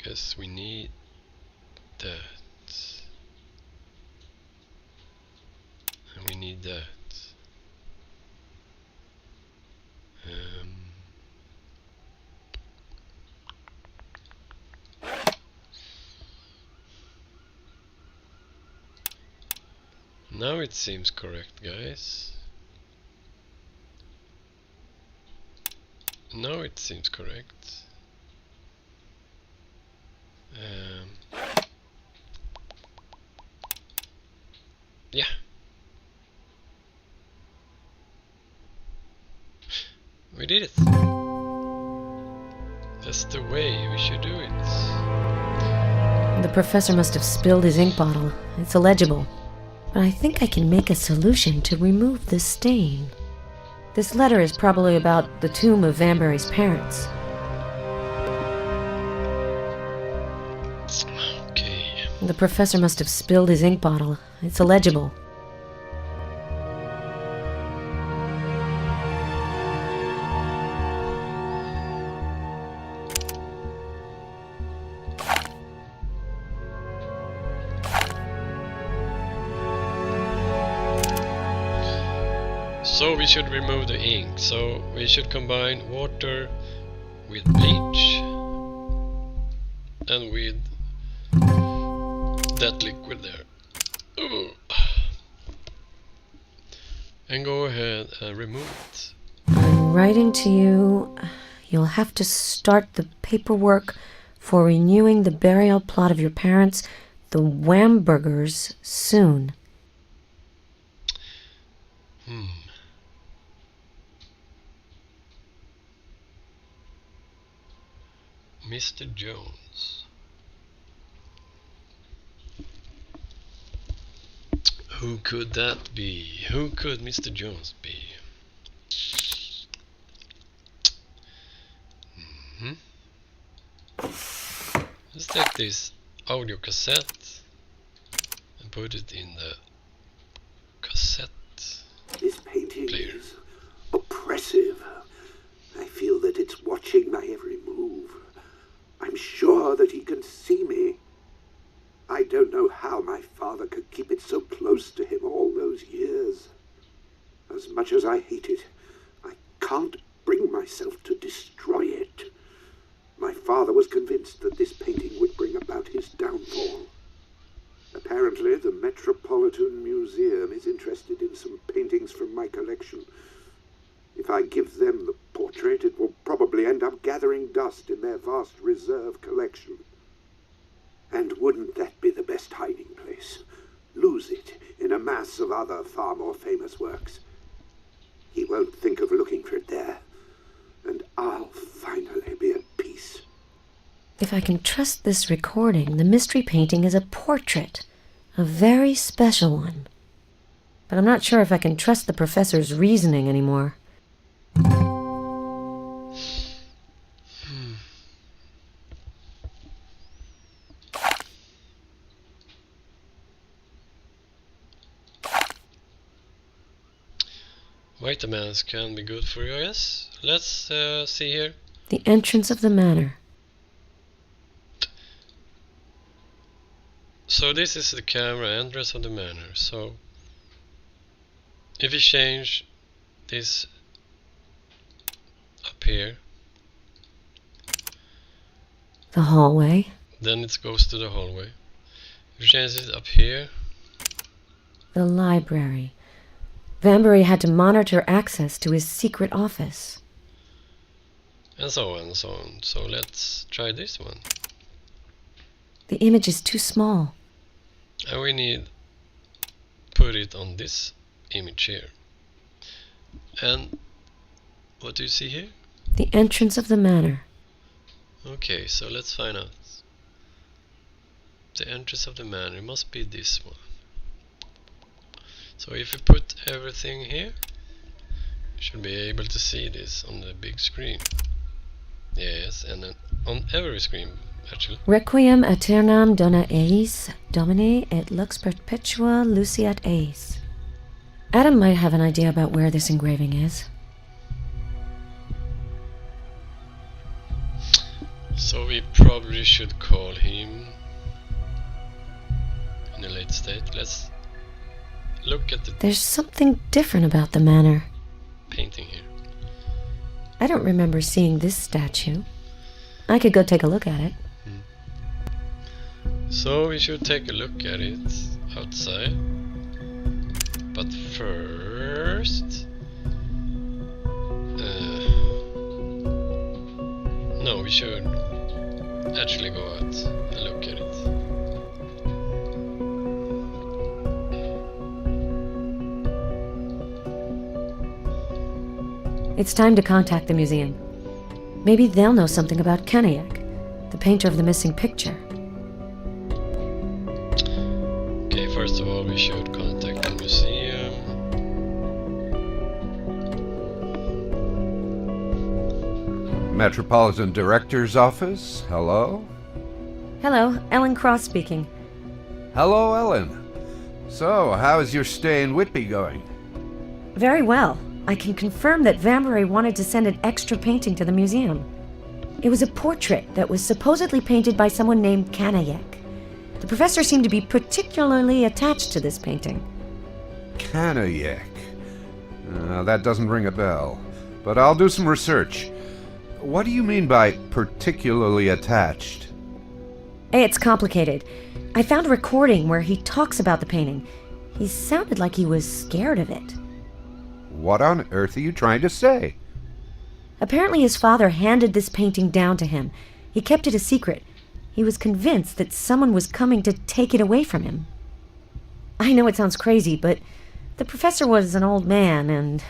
Guess we need that. And we need that. Now it seems correct, guys. Now it seems correct. Yeah. We did it. That's the way we should do it. The professor must have spilled his ink bottle. It's illegible. But I think I can make a solution to remove the stain. This letter is probably about the tomb of Vanbury's parents. Okay. The professor must have spilled his ink bottle. It's illegible. So we should remove the ink. So we should combine water with bleach and with that liquid there. Ooh. And go ahead and remove it. I'm writing to you. You'll have to start the paperwork for renewing the burial plot of your parents, the Wamburgers, soon. Mr. Jones. Who could that be? Who could Mr. Jones be? Let's take this audio cassette and put it in the cassette This painting player. is oppressive. I feel that it's watching my every move. I'm sure that he can see me. I don't know how my father could keep it so close to him all those years. As much as I hate it, I can't bring myself to destroy it. My father was convinced that this painting would bring about his downfall. Apparently, the Metropolitan Museum is interested in some paintings from my collection. If I give them the portrait, it will probably end up gathering dust in their vast reserve collection. And wouldn't that be the best hiding place? Lose it in a mass of other far more famous works. He won't think of looking for it there, and I'll finally be at peace. If I can trust this recording, the mystery painting is a portrait, a very special one. But I'm not sure if I can trust the professor's reasoning anymore. Vitamins can be good for you, yes? Let's see here. The entrance of the manor. So this is the camera entrance of the manor. So if you change this up here, The hallway. then it goes to the hallway. If you change it up here, The library. Vanbury had to monitor access to his secret office. and so on and so on. So let's try this one. The image is too small. And we need put it on this image here. And what do you see here? The entrance of the manor. Okay, so let's find out. The entrance of the manor must be this one. So if you put everything here, you should be able to see this on the big screen. Yes, and then on every screen actually. Requiem aeternam dona eis, Domine et lux perpetua luceat eis. Adam might have an idea about where this engraving is. So we probably should call him in a late state. Let's look at the There's something different about the manor. painting here. I don't remember seeing this statue. I could go take a look at it. So we should take a look at it outside. But first... no, we should actually go out and look at it. It's time to contact the museum. Maybe they'll know something about Kenayek, the painter of the missing picture. Okay, first of all we should contact the museum. Metropolitan Director's Office, hello? Hello, Ellen Cross speaking. Hello, Ellen. So, how is your stay in Whitby going? Very well. I can confirm that Vanbury wanted to send an extra painting to the museum. It was a portrait that was supposedly painted by someone named Kenayek. The professor seemed to be particularly attached to this painting. Kenayek. That doesn't ring a bell, but I'll do some research. What do you mean by particularly attached? It's complicated. I found a recording where he talks about the painting. He sounded like he was scared of it. What on earth are you trying to say? Apparently his father handed this painting down to him. He kept it a secret. He was convinced that someone was coming to take it away from him. I know it sounds crazy, but the professor was an old man and...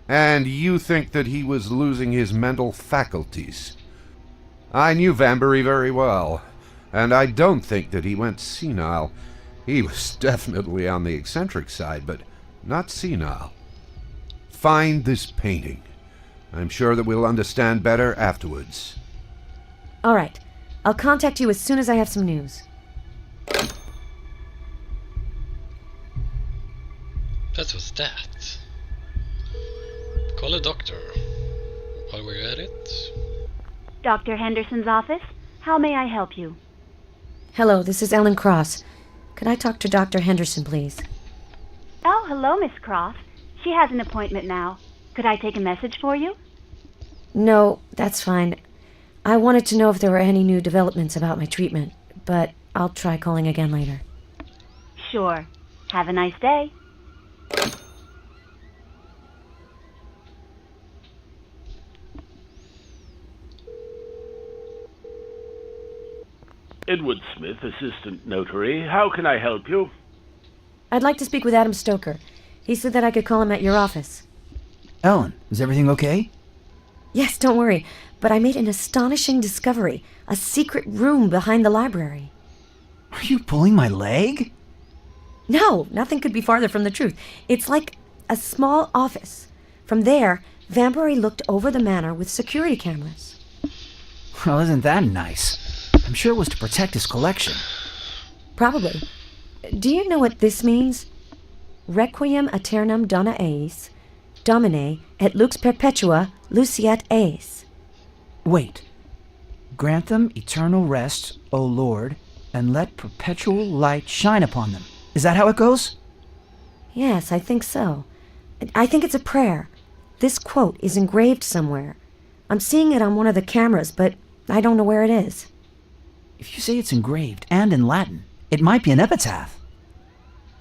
And you think that he was losing his mental faculties? I knew Vanbury very well, and I don't think that he went senile. He was definitely on the eccentric side, but not senile. Find this painting. I'm sure that we'll understand better afterwards. All right. I'll contact you as soon as I have some news. That was that. Call a doctor. While we're at it. Dr. Henderson's office? How may I help you? Hello, this is Ellen Cross. Could I talk to Dr. Henderson, please? Oh, hello, Miss Cross. She has an appointment now. Could I take a message for you? No, that's fine. I wanted to know if there were any new developments about my treatment, but I'll try calling again later. Sure. Have a nice day. Edward Smith, Assistant Notary. How can I help you? I'd like to speak with Adam Stoker. He said that I could call him at your office. Ellen, is everything okay? Yes, don't worry, but I made an astonishing discovery. A secret room behind the library. Are you pulling my leg? No, nothing could be farther from the truth. It's like a small office. From there, Vanbury looked over the manor with security cameras. Well, isn't that nice? I'm sure it was to protect his collection. Probably. Do you know what this means? Requiem aeternam dona eis, Domine et lux perpetua luceat eis. Wait. Grant them eternal rest, O Lord, and let perpetual light shine upon them. Is that how it goes? Yes, I think so. I think it's a prayer. This quote is engraved somewhere. I'm seeing it on one of the cameras, but I don't know where it is. If you say it's engraved and in Latin, it might be an epitaph.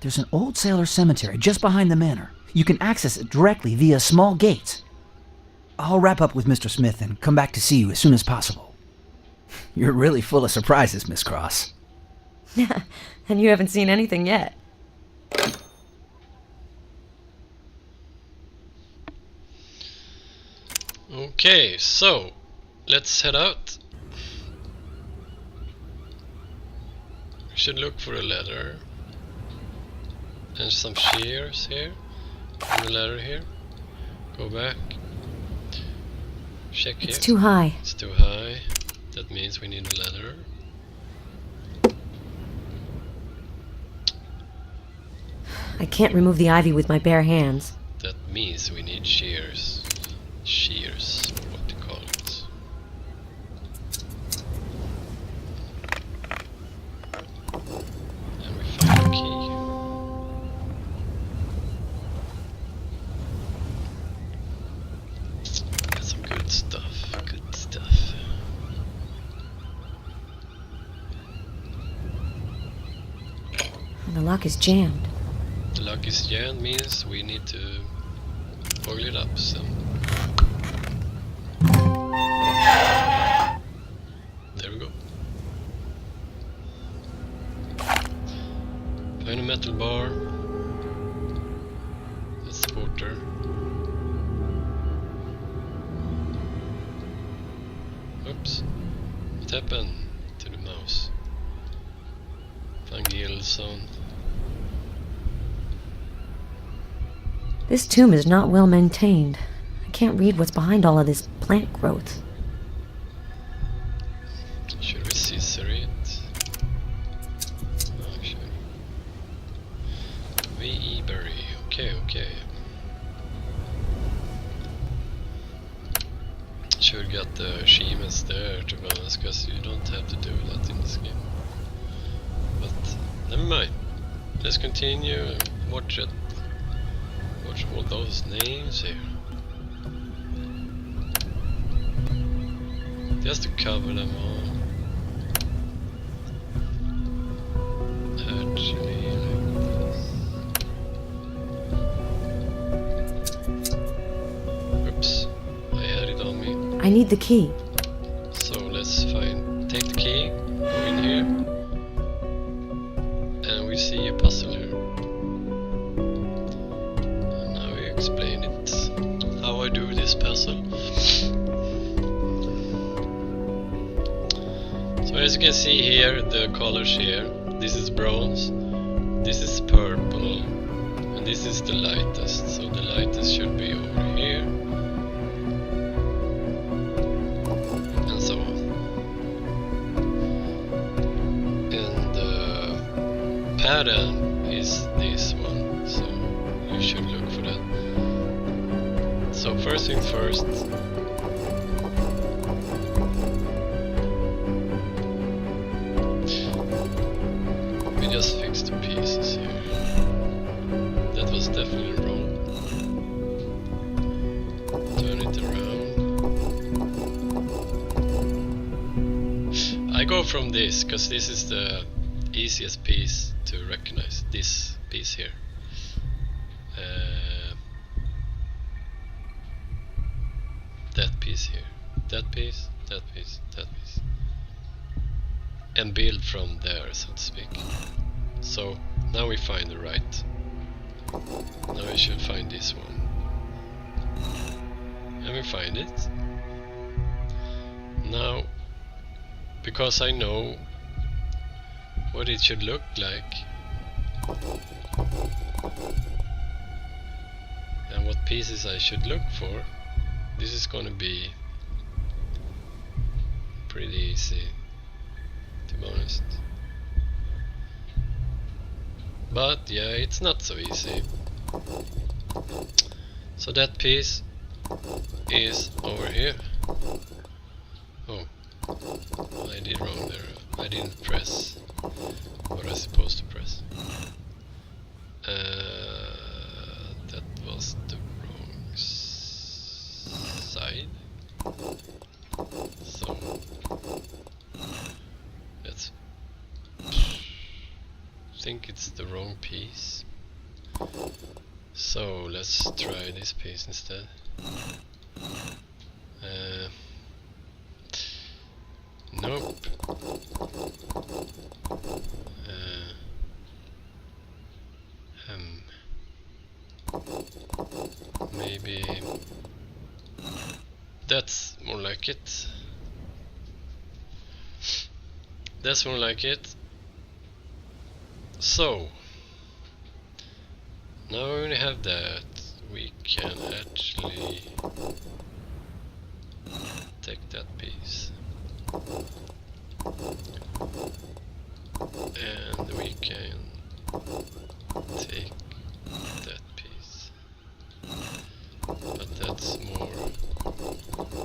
There's an old sailor cemetery just behind the manor. You can access it directly via a small gate. I'll wrap up with Mr. Smith and come back to see you as soon as possible. You're really full of surprises, Miss Cross. And you haven't seen anything yet. Okay, so let's head out. We should look for a ladder and some shears here and a ladder here. Go back. Check here. It's too high. It's too high. That means we need a ladder. I can't remove the ivy with my bare hands. That means we need shears. Shears, what to call it. lock is jammed. The lock is jammed means we need to oil it up some. There we go. Find a metal bar. That's the water. Oops. What happened to the mouse? Fungal zone. This tomb is not well maintained. I can't read what's behind all of this plant growth. Should we scissor it? Oh, sure. V.E. berry. Okay, okay. Should get the achievements there, to be honest, because you don't have to do that in this game. But never mind. Let's continue and watch it. Watch all those names here. Just to cover them all. Actually, like this. Oops, I had it on me. I need the key. So let's take the key, go in here, and we see a puzzle here. And now we explain it, how I do this puzzle. So as you can see here, the colors here, this is bronze, this is purple, and this is the lightest. So the lightest should be over here, and so on. And the pattern is this one, so you should look for that. So first thing first, we just fixed the pieces here. That was definitely wrong. Turn it around. I go from this, because this is the easiest piece to recognize. This piece here. That piece here. That piece, that piece, that piece. And build from there, so to speak. So now we find the right. Now we should find this one. And we find it. Now, because I know what it should look like and what pieces I should look for, this is gonna be pretty easy, to be honest. But yeah, it's not so easy. So that piece is over here. Oh, I did wrong there. I didn't press what I was supposed to press. That was the wrong side. So let's think it's the wrong piece. So let's try this piece instead. Nope. Maybe that's more like it. That's more like it. So now when we have that, we can actually take that piece and we can take that piece, but that's more